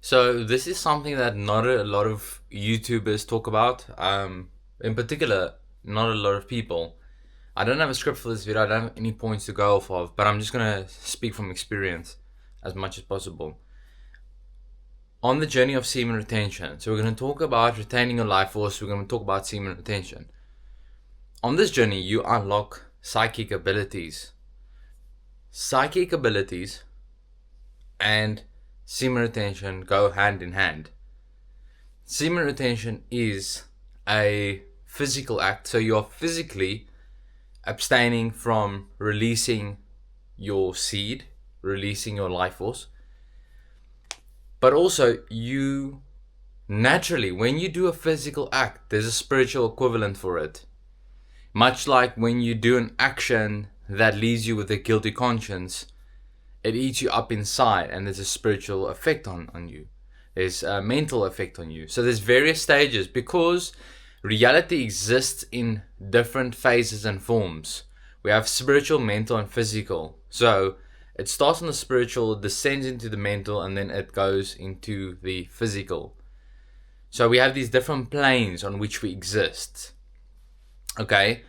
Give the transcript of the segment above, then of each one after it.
So this is something that not a lot of YouTubers talk about. In particular, not a lot of people. I don't have a script for this video. I don't have any points to go off of, but I'm just gonna speak from experience as much as possible. On the journey of semen retention, so we're gonna talk about retaining your life force. We're gonna talk about semen retention. On this journey, you unlock psychic abilities. Psychic abilities and semen retention go hand in hand. Semen retention is a physical act, so you're physically abstaining from releasing your seed, releasing your life force. But also, you naturally, when you do a physical act, there's a spiritual equivalent for it. Much like when you do an action that leaves you with a guilty conscience, it eats you up inside, and there's a spiritual effect on you. There's a mental effect on you. So there's various stages, because reality exists in different phases and forms. We have spiritual, mental, and physical. So it starts on the spiritual, descends into the mental, and then it goes into the physical. So we have these different planes on which we exist. Okay,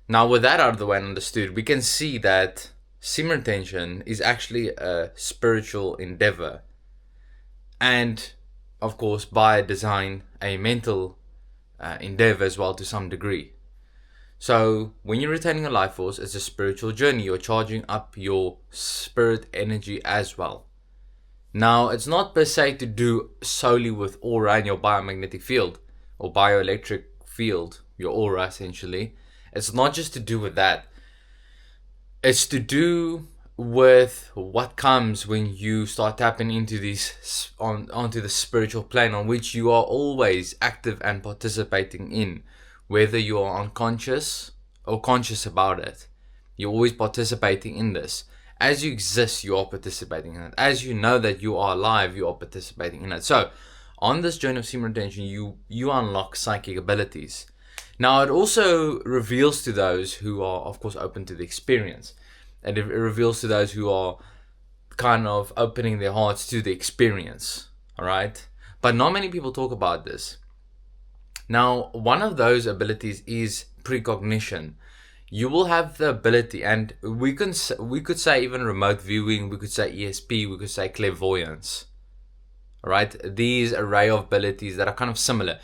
now with that out of the way and understood, we can see that semen retention is actually a spiritual endeavor, and of course by design a mental endeavor as well to some degree. So when you're retaining a life force, it's a spiritual journey. You're charging up your spirit energy as well. Now, it's not per se to do solely with aura and your biomagnetic field or bioelectric field, your aura essentially. It's not just to do with that. It's to do with what comes when you start tapping into these onto the spiritual plane on which you are always active and participating in, whether you are unconscious or conscious about it. You're always participating in this. As you exist, you are participating in it. As you know that you are alive, you are participating in it. So, on this journey of semen retention, you unlock psychic abilities. Now, it also reveals to those who are, of course, open to the experience. And it reveals to those who are kind of opening their hearts to the experience. Alright? But not many people talk about this. Now, one of those abilities is precognition. You will have the ability, and we could say even remote viewing, we could say ESP, we could say clairvoyance. Alright? These array of abilities that are kind of similar.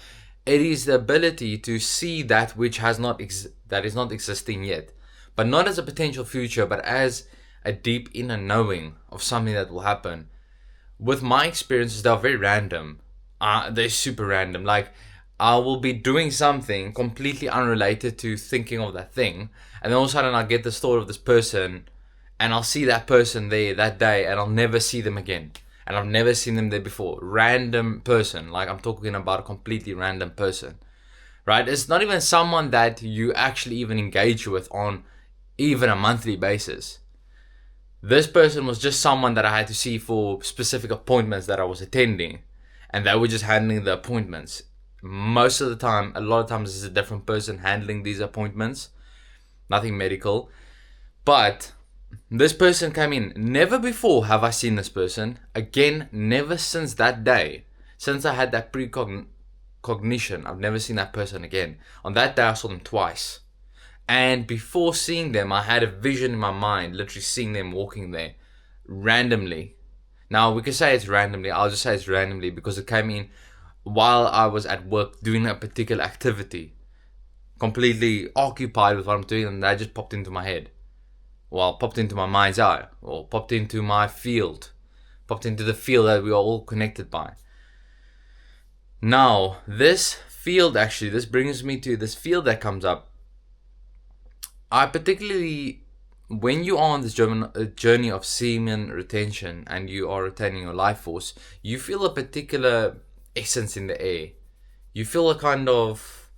It is the ability to see that which has not that is not existing yet, but not as a potential future, but as a deep inner knowing of something that will happen. With my experiences, they're very random. They're super random. Like, I will be doing something completely unrelated to thinking of that thing, and then all of a sudden I'll get this thought of this person, and I'll see that person there that day, and I'll never see them again. And I've never seen them there before. Random person. Like, I'm talking about a completely random person. Right? It's not even someone that you actually even engage with on even a monthly basis. This person was just someone that I had to see for specific appointments that I was attending, and they were just handling the appointments. Most of the time, a lot of times, it's a different person handling these appointments. Nothing medical. But this person came in. Never before have I seen this person. Again, never since that day. Since I had that precognition, I've never seen that person again. On that day, I saw them twice. And before seeing them, I had a vision in my mind, literally seeing them walking there randomly. Now, we could say it's randomly. I'll just say it's randomly because it came in while I was at work doing a particular activity, completely occupied with what I'm doing, and that just popped into my head. Well, popped into my mind's eye, or popped into my field, popped into the field that we are all connected by. Now, this field actually, this brings me to this field that comes up. I particularly, when you are on this journey of semen retention and you are retaining your life force, you feel a particular essence in the air. You feel a kind of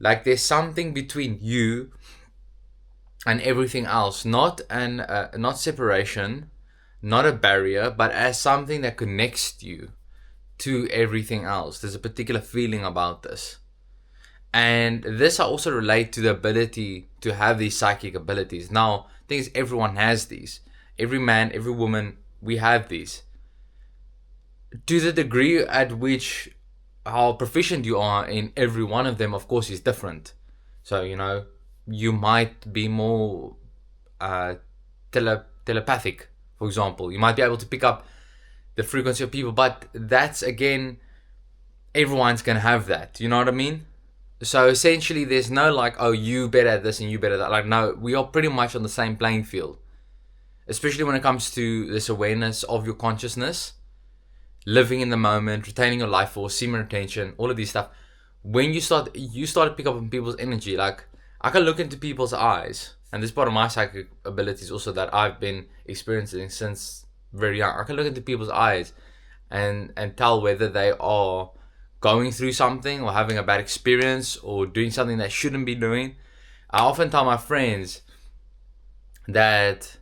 like there's something between you and everything else, not separation, not a barrier, but as something that connects you to everything else. There's a particular feeling about this. And this I also relate to the ability to have these psychic abilities. Now, the thing is, everyone has these. Every man, every woman, we have these. to the degree at which how proficient you are in every one of them, of course, is different. So, you might be more uh, telepathic, for example. You might be able to pick up the frequency of people, but that's again, everyone's gonna have that. You know what I mean? So essentially, there's no like, oh, you better at this and you better at that. Like, no, we are pretty much on the same playing field, especially when it comes to this awareness of your consciousness, living in the moment, retaining your life force, semen retention, all of these stuff. When you start to pick up on people's energy. Like, I can look into people's eyes, and this is part of my psychic abilities also that I've been experiencing since very young. I can look into people's eyes and tell whether they are going through something or having a bad experience or doing something they shouldn't be doing. I often tell my friends that,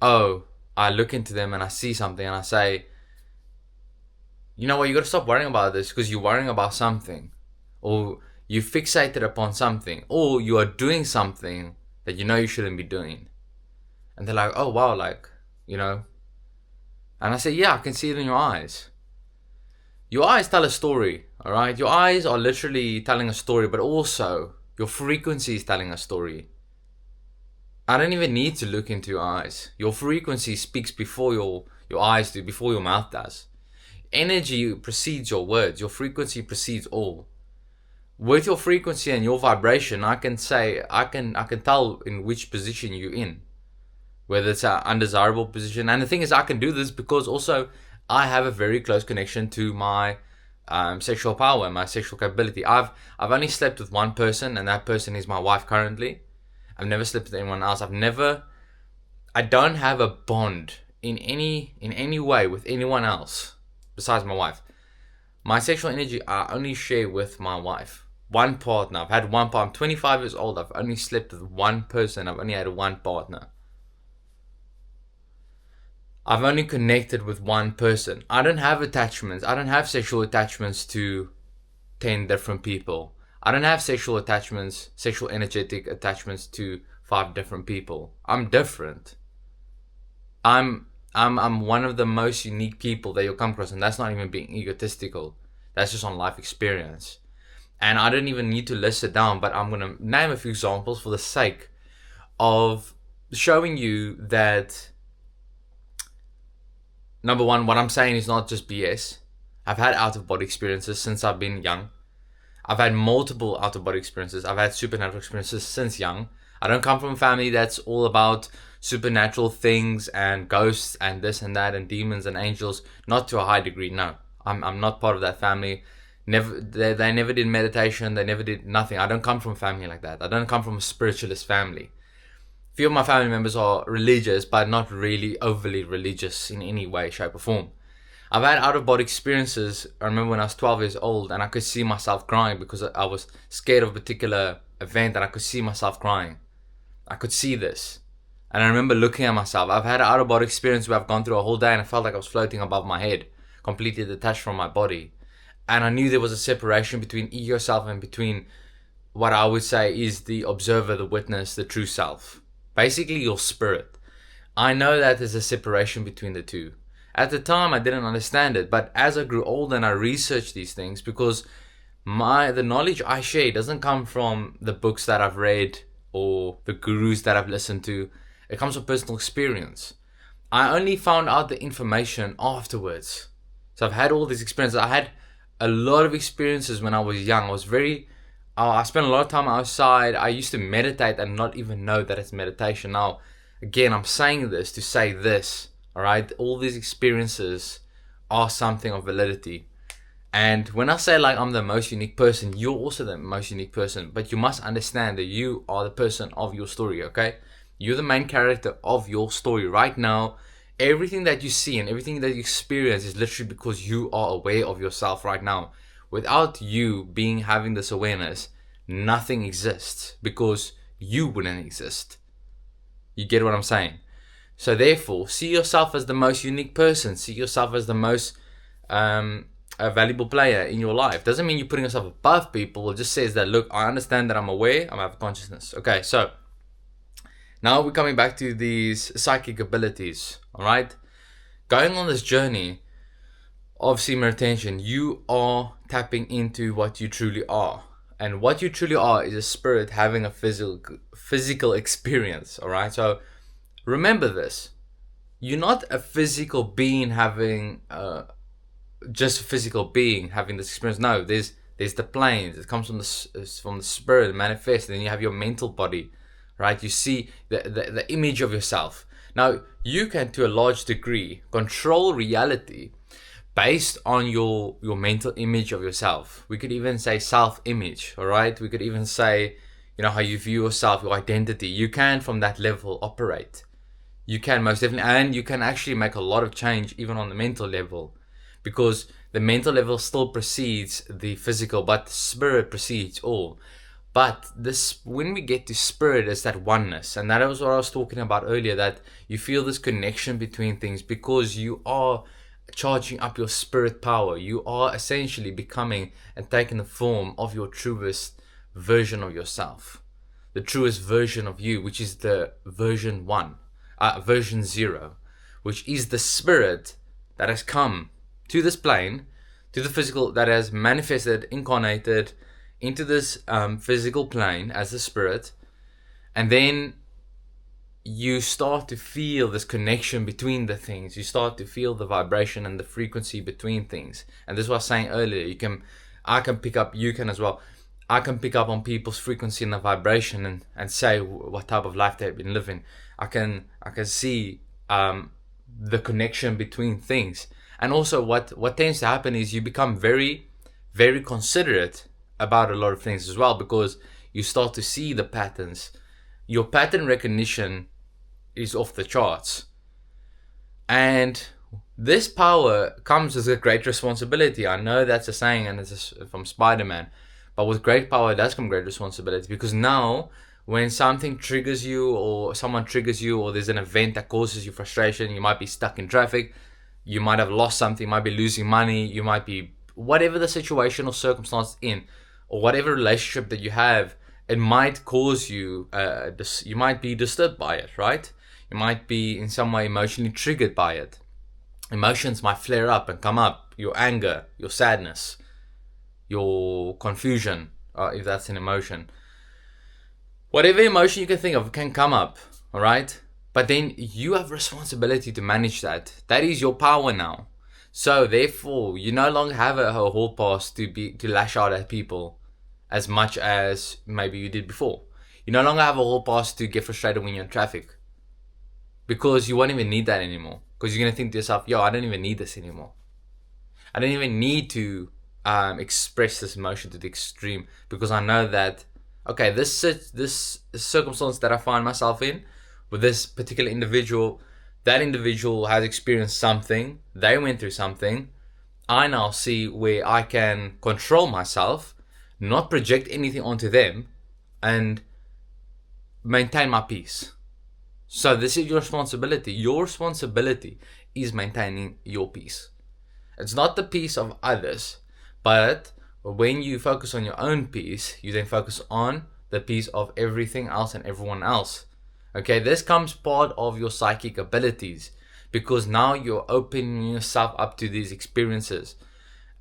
oh, I look into them and I see something and I say, you know what, you got to stop worrying about this because you're worrying about something, or you fixated upon something, or you are doing something that you shouldn't be doing. And they're like, oh wow, like, and I say, yeah, I can see it in your eyes. Your eyes tell a story, all right? Your eyes are literally telling a story, but also your frequency is telling a story. I don't even need to look into your eyes. Your frequency speaks before your eyes do, before your mouth does. Energy precedes your words. Your frequency precedes all. With your frequency and your vibration, I can tell in which position you're in, whether it's an undesirable position. And the thing is, I can do this because also I have a very close connection to my sexual power, my sexual capability. I've only slept with one person, and that person is my wife currently. I've never slept with anyone else. I don't have a bond in any way with anyone else besides my wife. My sexual energy I only share with my wife. One partner. I've had one partner. I'm 25 years old. I've only slept with one person. I've only had one partner. I've only connected with one person. I don't have attachments. I don't have sexual attachments to 10 different people. I don't have sexual energetic attachments to 5 different people. I'm different. I'm one of the most unique people that you'll come across, and that's not even being egotistical. That's just on life experience. And I don't even need to list it down, but I'm gonna name a few examples for the sake of showing you that, number one, what I'm saying is not just BS. I've had out-of-body experiences since I've been young. I've had multiple out-of-body experiences. I've had supernatural experiences since young. I don't come from a family that's all about supernatural things and ghosts and this and that and demons and angels. Not to a high degree, no. I'm not part of that family. They never did meditation. They never did nothing. I don't come from a family like that. I don't come from a spiritualist family. Few of my family members are religious, but not really overly religious in any way, shape or form. I've had out-of-body experiences. I remember when I was 12 years old and I could see myself crying because I was scared of a particular event and I could see myself crying. I could see this. And I remember looking at myself. I've had an out-of-body experience where I've gone through a whole day and I felt like I was floating above my head, completely detached from my body. And I knew there was a separation between ego self and between what I would say is the observer, the witness, the true self. Basically your spirit. I know that there's a separation between the two. At the time I didn't understand it, but as I grew older and I researched these things, because the knowledge I share doesn't come from the books that I've read or the gurus that I've listened to. It comes from personal experience. I only found out the information afterwards. So I've had all these experiences. I had a lot of experiences when I was young. I spent a lot of time outside. I used to meditate and not even know that it's meditation. Now, again, I'm saying this to say this, all right? All these experiences are something of validity. And when I say like I'm the most unique person, you're also the most unique person. But you must understand that you are the person of your story, okay? You're the main character of your story right now. Everything that you see and everything that you experience is literally because you are aware of yourself right now. Without you having this awareness, nothing exists because you wouldn't exist. You get what I'm saying? So therefore, see yourself as the most unique person. See yourself as the most a valuable player in your life. Doesn't mean you're putting yourself above people. It just says that, look, I understand that I'm aware, I have consciousness. Okay, so now we're coming back to these psychic abilities, all right? Going on this journey, of semen retention, you are tapping into what you truly are. And what you truly are is a spirit having a physical experience. All right. So remember this. You're not a physical being having just a physical being having this experience. No, there's the planes. It comes from the spirit, manifest. And then you have your mental body, right? You see the image of yourself. Now you can, to a large degree, control reality based on your mental image of yourself. We could even say self-image. All right. We could even say, how you view yourself, your identity. You can, from that level, operate. You can most definitely, and you can actually make a lot of change even on the mental level, because the mental level still precedes the physical, but the spirit precedes all. But this, when we get to spirit, is that oneness, and that was what I was talking about earlier. That you feel this connection between things because you are charging up your spirit power. You are essentially becoming and taking the form of your truest version of yourself, the truest version of you, which is the version 1. Version 0, which is the spirit that has come to this plane, to the physical, that has manifested, incarnated into this physical plane as the spirit. And then you start to feel this connection between the things. You start to feel the vibration and the frequency between things. And this was I was saying earlier, I can pick up, you can as well. I can pick up on people's frequency and the vibration and say what type of life they've been living. I can see the connection between things. And also what tends to happen is you become very, very considerate about a lot of things as well, because you start to see the patterns. Your pattern recognition is off the charts. And this power comes with a great responsibility. I know that's a saying, and it's from Spider-Man. But with great power does come great responsibility, because now when something triggers you, or someone triggers you, or there's an event that causes you frustration, you might be stuck in traffic, you might have lost something, you might be losing money, you might be, whatever the situation or circumstance in, or whatever relationship that you have, it might cause you, you might be disturbed by it, right? You might be in some way emotionally triggered by it. Emotions might flare up and come up, your anger, your sadness, your confusion, if that's an emotion. Whatever emotion you can think of can come up, all right? But then you have responsibility to manage that. That is your power now. So therefore, you no longer have a hall pass to lash out at people as much as maybe you did before. You no longer have a hall pass to get frustrated when you're in traffic, because you won't even need that anymore. Because you're gonna think to yourself, yo, I don't even need this anymore. I don't even need to express this emotion to the extreme, because I know that, okay, this circumstance that I find myself in with this particular individual, that individual has experienced something, they went through something. I now see where I can control myself, not project anything onto them, and maintain my peace. So this is your responsibility. Your responsibility is maintaining your peace. It's not the peace of others, but when you focus on your own peace, you then focus on the peace of everything else and everyone else. Okay, this comes part of your psychic abilities, because now you're opening yourself up to these experiences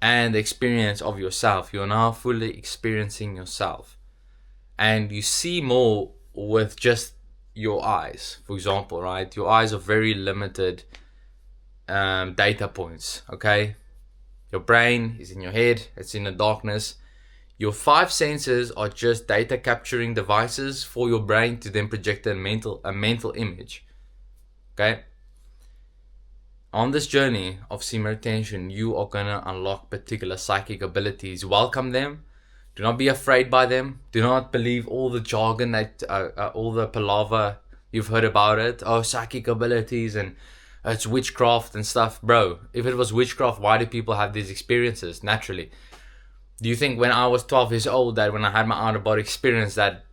and the experience of yourself. You're now fully experiencing yourself, and you see more with just your eyes, for example, right? Your eyes are very limited data points, okay? Your brain is in your head, it's in the darkness. Your 5 senses are just data capturing devices for your brain to then project a mental image. Okay? On this journey of semen retention, you are going to unlock particular psychic abilities. Welcome them. Do not be afraid by them. Do not believe all the jargon that, all the palaver you've heard about it. Oh, psychic abilities and it's witchcraft and stuff. Bro, if it was witchcraft, why do people have these experiences naturally? Do you think when I was 12 years old, that when I had my out-of-body experience that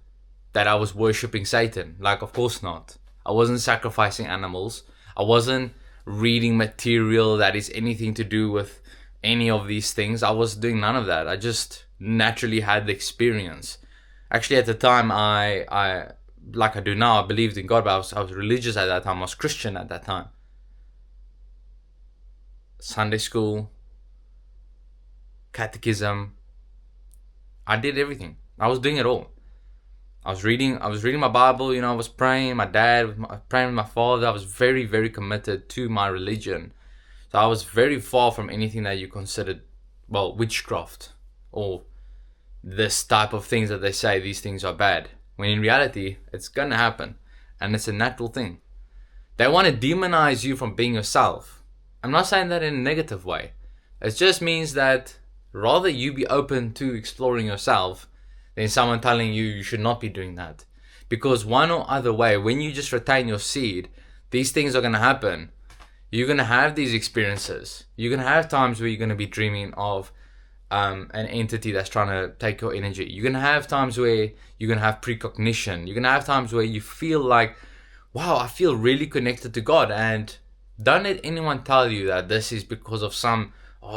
I was worshipping Satan? Like, of course not. I wasn't sacrificing animals. I wasn't reading material that is anything to do with any of these things. I was doing none of that. I just naturally had the experience. Actually, at the time, I like I do now, I believed in God, but I was religious at that time. I was Christian at that time. Sunday school, catechism. I did everything. I was doing it all. I was reading my Bible, I was praying, praying with my father. I was very, very committed to my religion. So I was very far from anything that you considered, witchcraft or this type of things that they say these things are bad. When in reality, it's gonna happen. And it's a natural thing. They want to demonize you from being yourself. I'm not saying that in a negative way. It just means that rather you be open to exploring yourself than someone telling you should not be doing that. Because one or other way, when you just retain your seed, these things are going to happen. You're going to have these experiences. You're going to have times where you're going to be dreaming of an entity that's trying to take your energy. You're going to have times where you're going to have precognition. You're going to have times where you feel like, wow, I feel really connected to God. And don't let anyone tell you that this is because of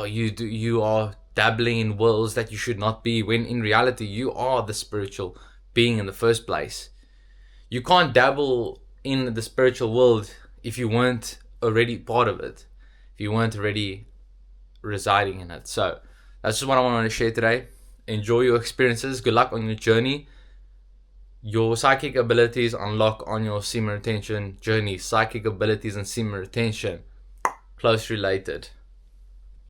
you are dabbling in worlds that you should not be, when in reality you are the spiritual being in the first place. You can't dabble in the spiritual world if you weren't already part of it, if you weren't already residing in it. So that's just what I wanted to share today. Enjoy your experiences. Good luck on your journey. Your psychic abilities unlock on your semen retention journey. Psychic abilities and semen retention, close related.